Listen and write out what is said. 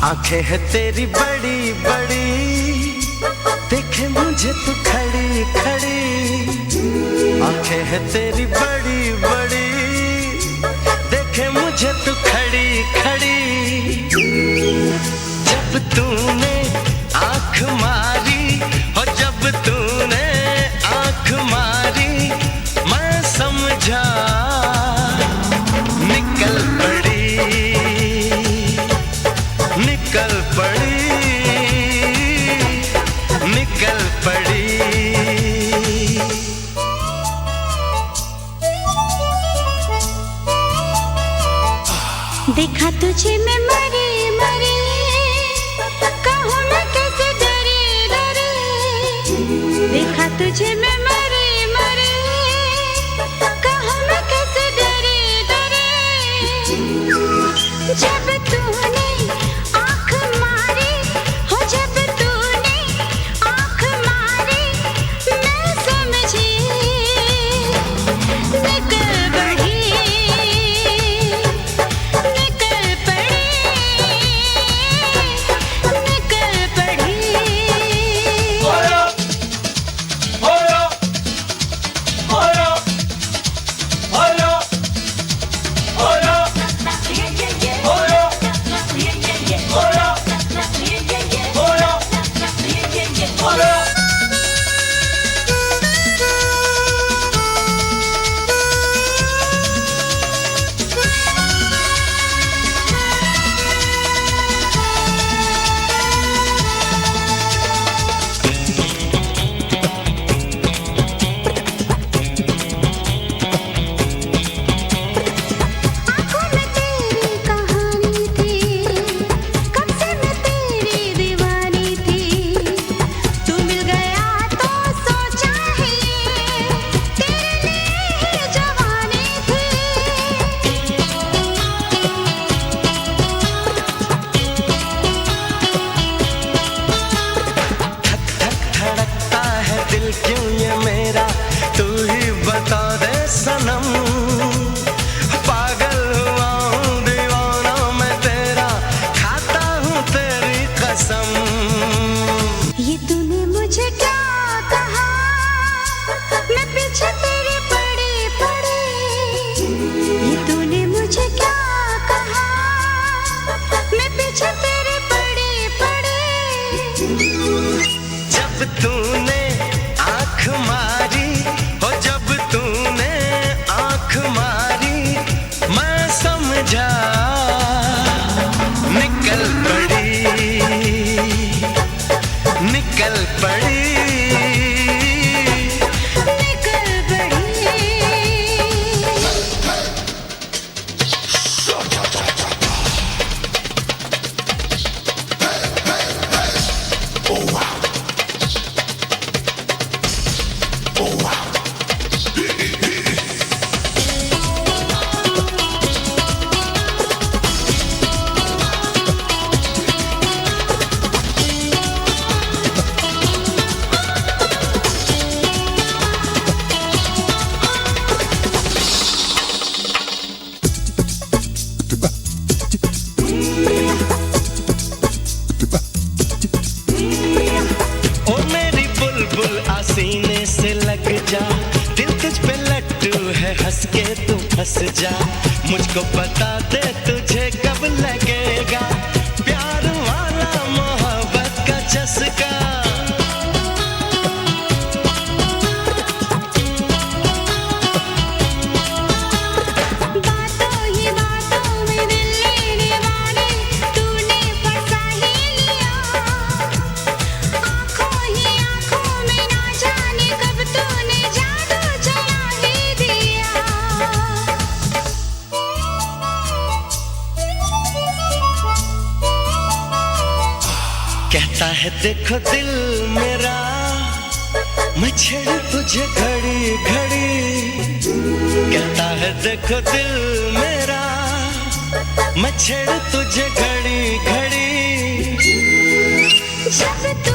आंखें है तेरी बड़ी बड़ी, देखे मुझे तू खड़ी खड़ी। आंखें है तेरी बड़ी बड़ी, देखे मुझे तू खड़ी खड़ी। जब तूने आंख मारी हो, जब तूने आंख मारी, मैं समझा निकल पड़ी, निकल पड़ी, निकल पड़ी। देखा तुझे मैं मरी मरी, कहूँ मैं कैसे डरी डरी। देखा तुझे मैं मरी मरी, कहूँ मैं कैसे डरी डरी। जब तूने आँख मारी हो, जब तूने आँख मारी, मैं समझी निकल बढ़ी, निकल पड़ी, निकल पड़ी। होया, होया, होया, होया, होया, होया, होया, होया। आँखों में तेरी कहानी थी, कब से मैं तेरी दीवानी थी। तू मिल गया तो सोचा ही, तेरे लिए ही जवानी थी। धक धक धड़कता है दिल क्यों ये मेरा, तू ही बता दे सनम। पागल हुआ हूँ दीवाना मैं तेरा, खाता हूँ तेरी कसम। ये तूने मुझे क्या कहा, मैं पीछे तेरे पड़ी पड़ी। ये तूने मुझे क्या कहा, मैं पीछे तेरे पड़ी पड़ी। जब तूने आंख मारी हो, जब तूने आंख मारी, मैं समझा निकल पड़ी, निकल पड़ी। निकल पड़ी। ओ मेरी बुलबुल आसीने से लग जा, दिल तुझ पे लट्टू है, हंस के तू फंस जा। मुझको बता दे तुझे कब लगेगा प्यार वाला मोहब्बत का चस्का। बातों ही बातों में दिल लेने वाले, तूने फंसा ही लिया। आँखों ही आँखों में ना जाने कब तूने जादू चला ही दिया। कहता है देखो दिल मेरा, मैं छेड़ तुझे घड़ी घड़ी। कहता है देखो दिल मेरा, मैं छेड़ तुझे घड़ी घड़ी। जब तू